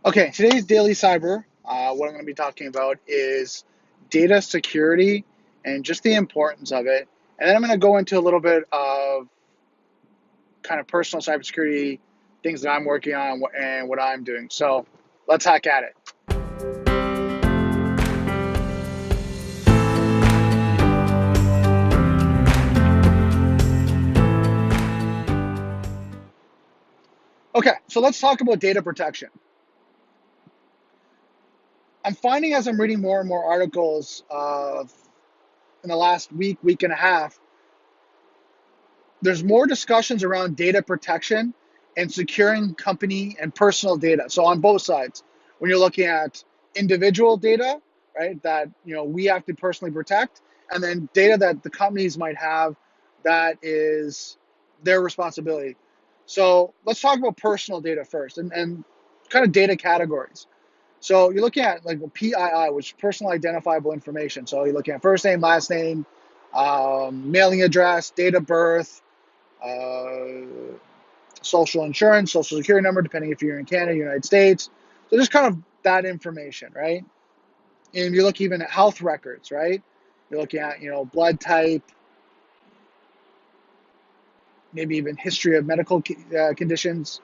Okay, today's Daily Cyber, what I'm going to be talking about is data security and just the importance of it. And then I'm going to go into a little bit of kind of personal cybersecurity things that I'm working on and what I'm doing. So let's hack at it. Okay, so let's talk about data protection. I'm finding as I'm reading more and more articles in the last week and a half, there's more discussions around data protection and securing company and personal data. So on both sides, when you're looking at individual data, right, that we have to personally protect, and then data that the companies might have that is their responsibility. So let's talk about personal data first and kind of data categories. So you're looking at like PII, which is personal identifiable information. So you're looking at first name, last name, mailing address, date of birth, uh, social insurance, social security number, depending if you're in Canada, United States. So just kind of that information, right? And you look even at health records, right? You're looking at, blood type, maybe even history of medical conditions,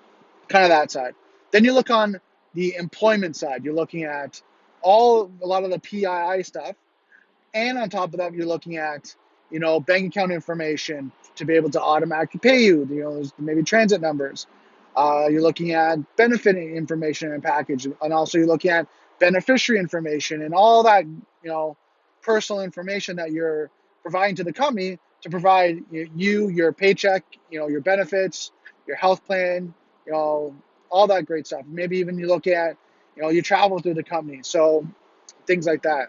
kind of that side. Then you look on the employment side. You're looking at a lot of the PII stuff. And on top of that, you're looking at, bank account information to be able to automatically pay you, maybe transit numbers. You're looking at benefit information and package. And also you're looking at beneficiary information and all that, personal information that you're providing to the company to provide your paycheck, your benefits, your health plan, all that great stuff. Maybe even you look at, you travel through the company. So things like that.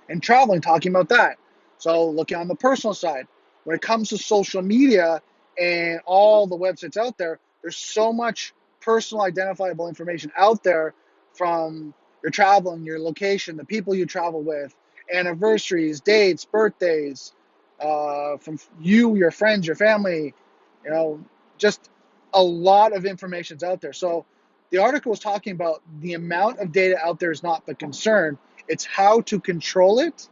And traveling, talking about that. So looking on the personal side, when it comes to social media and all the websites out there, there's so much personal identifiable information out there from your travel and your location, the people you travel with, anniversaries, dates, birthdays, from you, your friends, your family, just a lot of information's out there. So the article was talking about the amount of data out there is not the concern. It's how to control it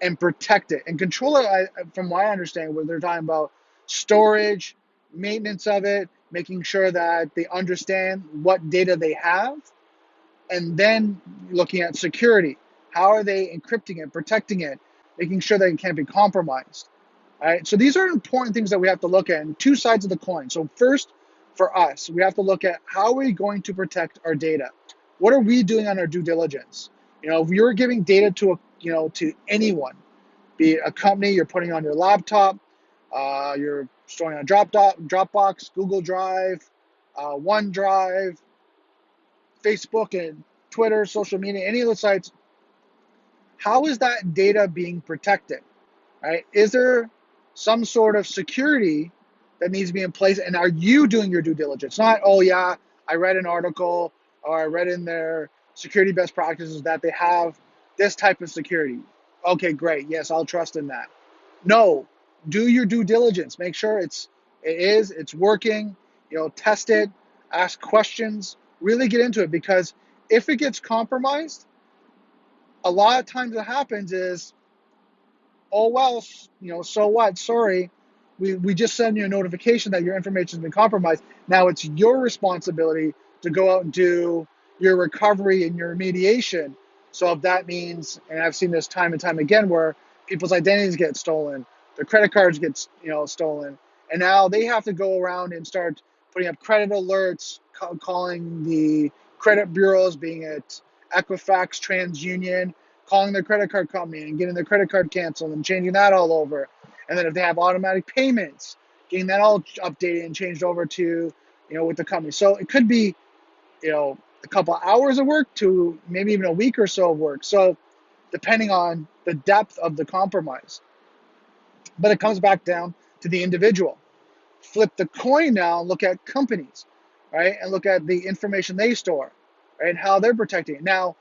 and protect it. And control it, from my understanding, what they're talking about storage, maintenance of it, making sure that they understand what data they have, and then looking at security. How are they encrypting it, protecting it, making sure that it can't be compromised? All right. So these are important things that we have to look at, and two sides of the coin. So first, for us, we have to look at how are we going to protect our data. What are we doing on our due diligence? If you're giving data to anyone, be it a company, you're putting on your laptop, you're storing on Dropbox, Google Drive, OneDrive, Facebook and Twitter, social media, any of the sites, how is that data being protected? Right? Is there some sort of security that needs to be in place? And are you doing your due diligence? Not, oh yeah, I read an article or I read in their security best practices that they have this type of security. Okay, great. Yes, I'll trust in that. No, do your due diligence. Make sure it's working. Test it, ask questions, really get into it, because if it gets compromised, a lot of times what happens is, oh well, so what? Sorry, we just send you a notification that your information has been compromised. Now it's your responsibility to go out and do your recovery and your remediation. So if that means, and I've seen this time and time again, where people's identities get stolen, their credit cards get stolen, and now they have to go around and start putting up credit alerts, calling the credit bureaus, being it Equifax, TransUnion, calling their credit card company and getting their credit card canceled and changing that all over. And then if they have automatic payments, getting that all updated and changed over to, with the company. So it could be, a couple hours of work to maybe even a week or so of work. So depending on the depth of the compromise. But it comes back down to the individual. Flip the coin now, look at companies, right? And look at the information they store, right? And how they're protecting it. Now,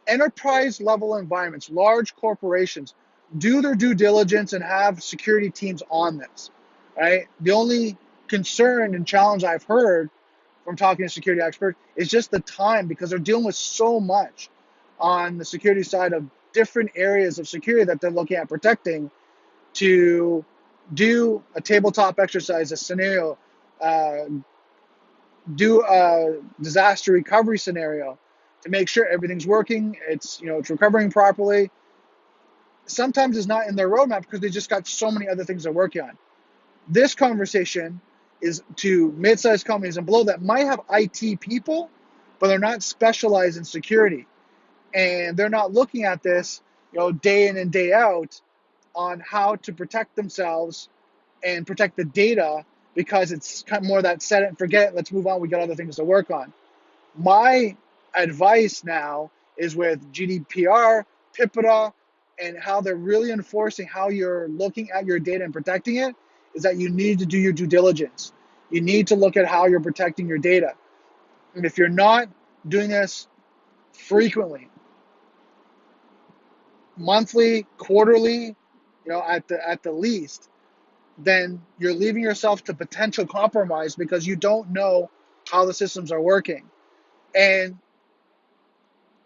enterprise level environments, large corporations, do their due diligence and have security teams on this, right? The only concern and challenge I've heard from talking to a security expert is just the time, because they're dealing with so much on the security side of different areas of security that they're looking at protecting, to do a tabletop exercise, a scenario, uh, do a disaster recovery scenario to make sure everything's working, it's recovering properly. Sometimes it's not in their roadmap because they just got so many other things they're working on. This conversation is to mid-sized companies and below that might have IT people, but they're not specialized in security, and they're not looking at this, day in and day out on how to protect themselves and protect the data, because it's kind of more that set it and forget it, let's move on, we got other things to work on. My advice now is with GDPR, PIPEDA, and how they're really enforcing how you're looking at your data and protecting it, is that you need to do your due diligence. You need to look at how you're protecting your data. And if you're not doing this frequently, monthly, quarterly, at the least, then you're leaving yourself to potential compromise because you don't know how the systems are working. And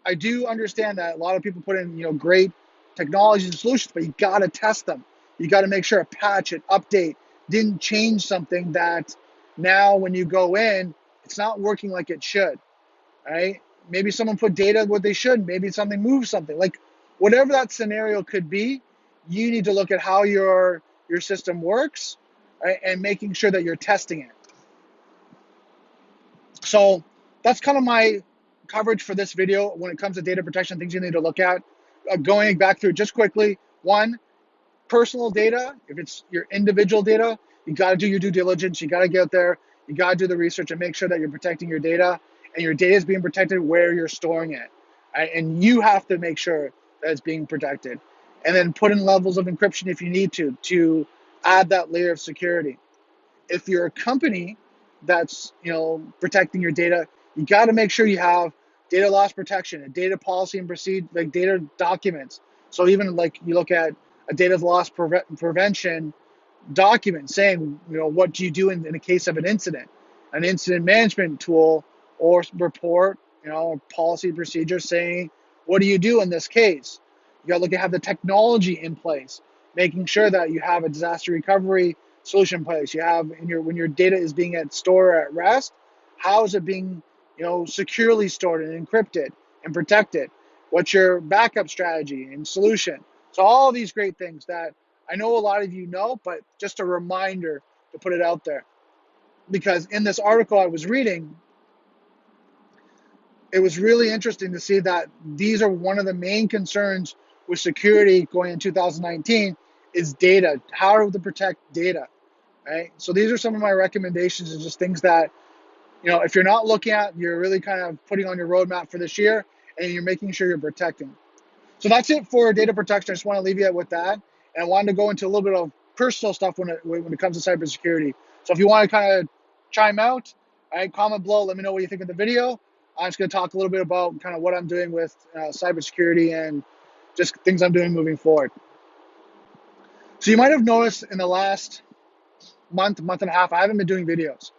I do understand that a lot of people put in, great technologies and solutions, but you got to test them. You got to make sure a patch, an update didn't change something that now when you go in, it's not working like it should, right? Maybe someone put data what they should. Maybe something moved something. Like whatever that scenario could be, you need to look at how your system works, right, and making sure that you're testing it. So that's kind of my coverage for this video when it comes to data protection, things you need to look at. Going back through just quickly, one, personal data, if it's your individual data, you got to do your due diligence. You got to get out there. You got to do the research and make sure that you're protecting your data, and your data is being protected where you're storing it. Right? And you have to make sure that it's being protected. And then put in levels of encryption if you need to add that layer of security. If you're a company that's protecting your data, you got to make sure you have data loss protection, a data policy and proceed, like data documents. So even like you look at a data loss prevention document saying, what do you do in the case of an incident management tool or report, policy procedure saying, what do you do in this case? You got to look at have the technology in place, making sure that you have a disaster recovery solution in place. You have when your data is being stored at rest, how is it being, securely stored and encrypted and protected? What's your backup strategy and solution? So all these great things that I know a lot of you know, but just a reminder to put it out there. Because in this article I was reading, it was really interesting to see that these are one of the main concerns with security going in 2019 is data, how to protect data, right? So these are some of my recommendations and just things that, if you're not looking at, you're really kind of putting on your roadmap for this year and you're making sure you're protecting. So that's it for data protection. I just want to leave you with that. And I wanted to go into a little bit of personal stuff when it comes to cybersecurity. So if you want to kind of chime out, all right, comment below, let me know what you think of the video. I'm just going to talk a little bit about kind of what I'm doing with cybersecurity and just things I'm doing moving forward. So you might have noticed in the last month and a half, I haven't been doing videos.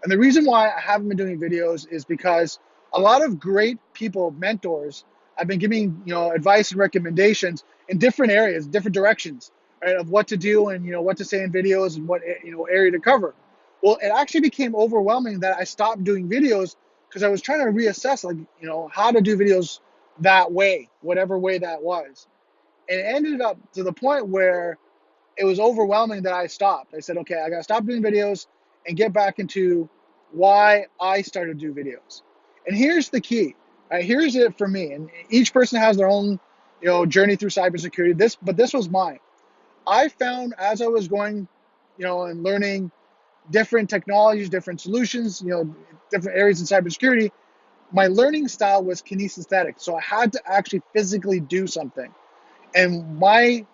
And the reason why I haven't been doing videos is because a lot of great people, mentors, I've been giving, advice and recommendations in different areas, different directions, right, of what to do and, what to say in videos and what, area to cover. Well, it actually became overwhelming that I stopped doing videos because I was trying to reassess, like, how to do videos that way, whatever way that was. And it ended up to the point where it was overwhelming that I stopped. I said, okay, I got to stop doing videos and get back into why I started to do videos. And here's the key. Right, here's it for me. And each person has their own, journey through cybersecurity. This was mine. I found as I was going, and learning different technologies, different solutions, different areas in cybersecurity, my learning style was kinesthetic. So I had to actually physically do something. And my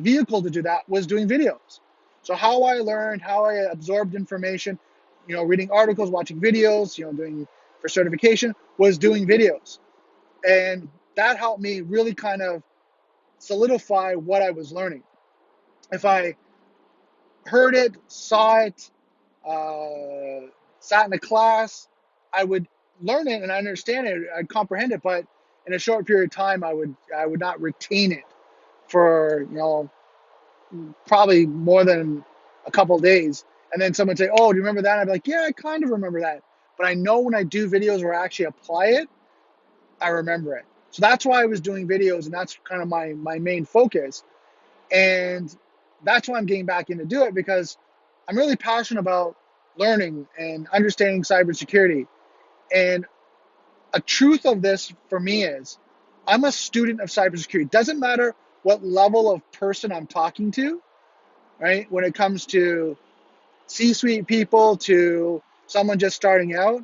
vehicle to do that was doing videos. So how I learned, how I absorbed information, reading articles, watching videos, doing for certification, was doing videos. And that helped me really kind of solidify what I was learning. If I heard it, saw it, sat in a class, I would learn it and understand it, I'd comprehend it, but in a short period of time, I would not retain it for, probably more than a couple of days. And then someone would say, "Oh, do you remember that?" I'd be like, "Yeah, I kind of remember that." But I know when I do videos where I actually apply it, I remember it. So that's why I was doing videos, and that's kind of my main focus. And that's why I'm getting back in to do it, because I'm really passionate about learning and understanding cybersecurity. And a truth of this for me is I'm a student of cybersecurity. It doesn't matter what level of person I'm talking to, right? When it comes to C-suite people to someone just starting out,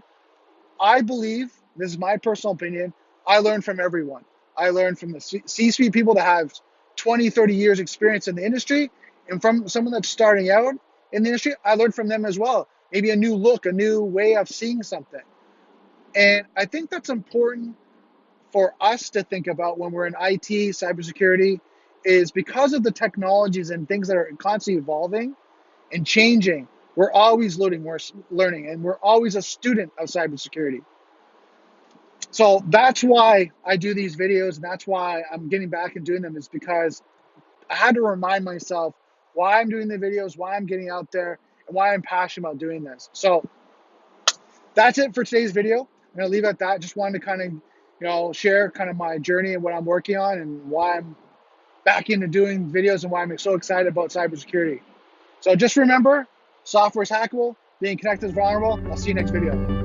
I believe, this is my personal opinion, I learn from everyone. I learn from the C-suite people that have 20, 30 years experience in the industry, and from someone that's starting out in the industry, I learn from them as well. Maybe a new look, a new way of seeing something. And I think that's important for us to think about when we're in IT, cybersecurity, is because of the technologies and things that are constantly evolving and changing. We're always learning, and we're always a student of cybersecurity. So that's why I do these videos, and that's why I'm getting back and doing them, is because I had to remind myself why I'm doing the videos, why I'm getting out there, and why I'm passionate about doing this. So that's it for today's video. I'm gonna leave it at that. Just wanted to kind of, share kind of my journey and what I'm working on and why I'm back into doing videos and why I'm so excited about cybersecurity. So just remember, software is hackable, being connected is vulnerable. I'll see you next video.